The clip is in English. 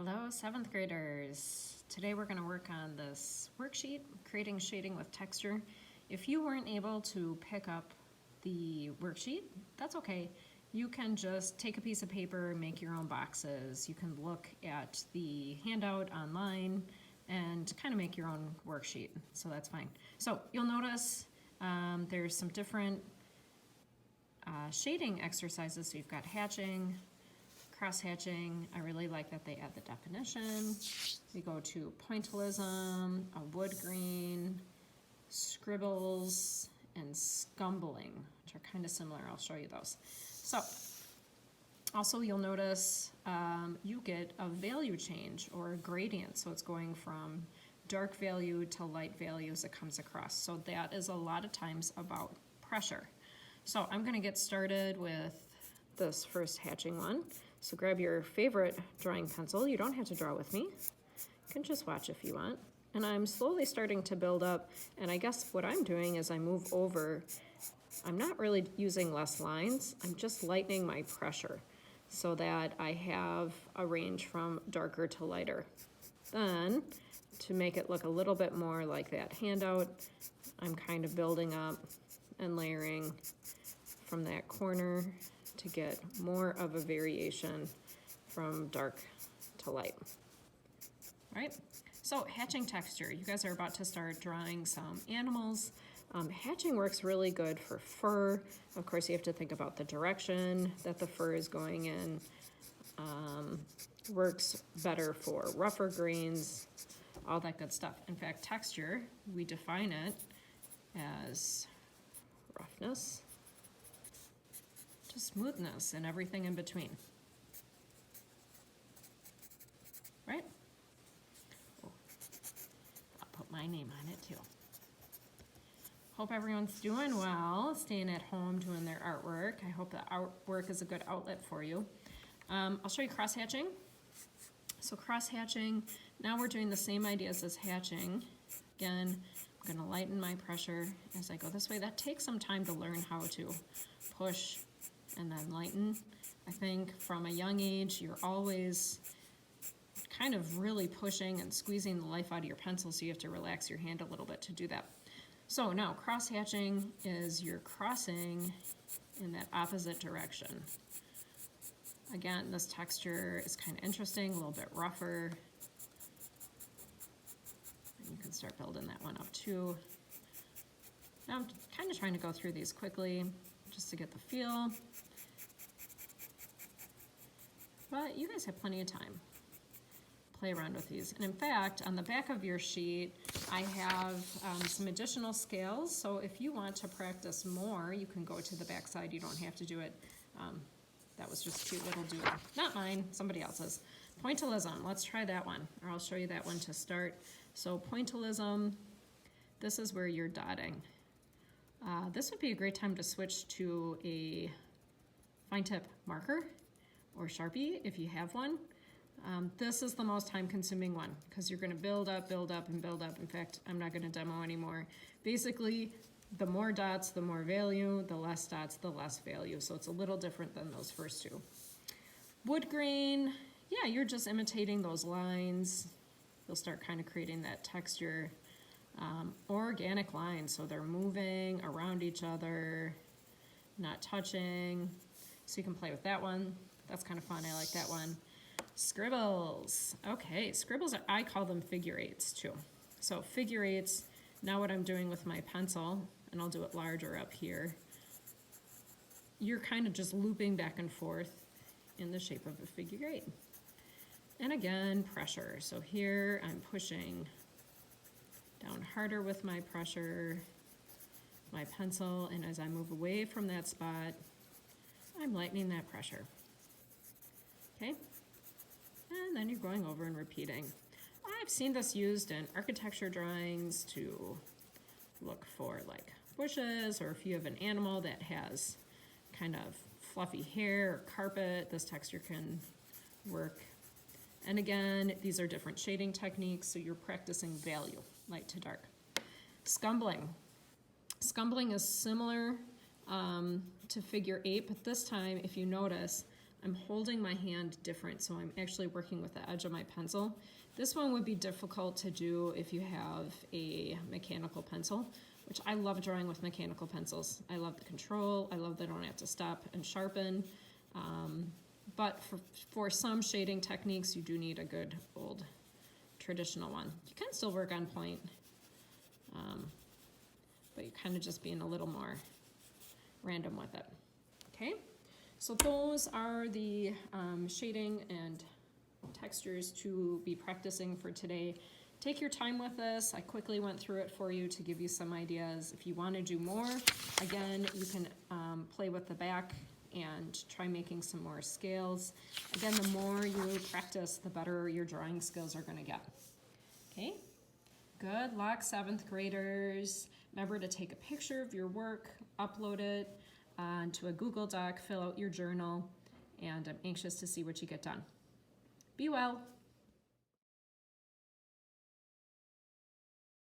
Hello, 7th graders. Today we're going to work on this worksheet, creating shading with texture. If you weren't able to pick up the worksheet, that's okay. You can just take a piece of paper, make your own boxes. You can look at the handout online and kind of make your own worksheet, so that's fine. So you'll notice there's some different shading exercises. So you've got hatching, cross-hatching. I really like that they add the definition. We go to pointillism, a wood green, scribbles, and scumbling, which are kind of similar. I'll show you those. So, also you'll notice you get a value change or a gradient. So it's going from dark value to light value as it comes across. So that is a lot of times about pressure. So I'm going to get started with this first hatching one. So grab your favorite drawing pencil. You don't have to draw with me. You can just watch if you want. And I'm slowly starting to build up, and I guess what I'm doing is I move over. I'm not really using less lines. I'm just lightening my pressure so that I have a range from darker to lighter. Then, to make it look a little bit more like that handout, I'm kind of building up and layering from that corner to get more of a variation from dark to light. All right, so hatching texture. You guys are about to start drawing some animals. Hatching works really good for fur. Of course, you have to think about the direction that the fur is going in. Works better for rougher greens, all that good stuff. In fact, texture, we define it as roughness to smoothness and everything in between. Right? Oh, I'll put my name on it too. Hope everyone's doing well, staying at home doing their artwork. I hope the artwork is a good outlet for you. I'll show you cross-hatching. So cross-hatching, now we're doing the same ideas as hatching. Again, I'm gonna lighten my pressure as I go this way. That takes some time to learn how to push and then lighten. I think from a young age, you're always kind of really pushing and squeezing the life out of your pencil, so you have to relax your hand a little bit to do that. So now cross-hatching is you're crossing in that opposite direction. Again, this texture is kind of interesting, a little bit rougher. And you can start building that one up too. Now I'm kind of trying to go through these quickly just to get the feel. But you guys have plenty of time. Play around with these. And in fact, on the back of your sheet, I have some additional scales. So if you want to practice more, you can go to the back side. You don't have to do it. That was just a cute little doodle. Not mine, somebody else's. Pointillism, let's try that one. Or I'll show you that one to start. So pointillism, this is where you're dotting. This would be a great time to switch to a fine tip marker or Sharpie if you have one. This is the most time-consuming one because you're going to build up, and build up. In fact, I'm not going to demo anymore. Basically, the more dots, the more value. The less dots, the less value. So it's a little different than those first two. Wood grain, yeah, you're just imitating those lines. You'll start kind of creating that texture. Organic lines, so they're moving around each other, not touching. So you can play with that one. That's kind of fun. I like that one. Scribbles. Okay, scribbles, I call them figure eights too. So figure eights, now what I'm doing with my pencil, and I'll do it larger up here, you're kind of just looping back and forth in the shape of a figure eight. And again, pressure. So here I'm pushing down harder with my pressure, my pencil, and as I move away from that spot, I'm lightening that pressure. Okay? And then you're going over and repeating. I've seen this used in architecture drawings to look for like bushes, or if you have an animal that has kind of fluffy hair or carpet, this texture can work. And again, these are different shading techniques, so you're practicing value, light to dark. Scumbling. Scumbling is similar to figure eight, but this time, if you notice, I'm holding my hand different, so I'm actually working with the edge of my pencil. This one would be difficult to do if you have a mechanical pencil, which I love drawing with mechanical pencils. I love the control. I love that I don't have to stop and sharpen. But for some shading techniques, you do need a good old traditional one. You can still work on point, but you're kind of just being a little more random with it. Okay, so those are the shading and textures to be practicing for today. Take your time with this. I quickly went through it for you to give you some ideas. If you want to do more, again, you can play with the back and try making some more scales. Again, the more you practice, the better your drawing skills are going to get. Okay, good luck, 7th graders. Remember to take a picture of your work, upload it onto a Google Doc, fill out your journal, and I'm anxious to see what you get done. Be well.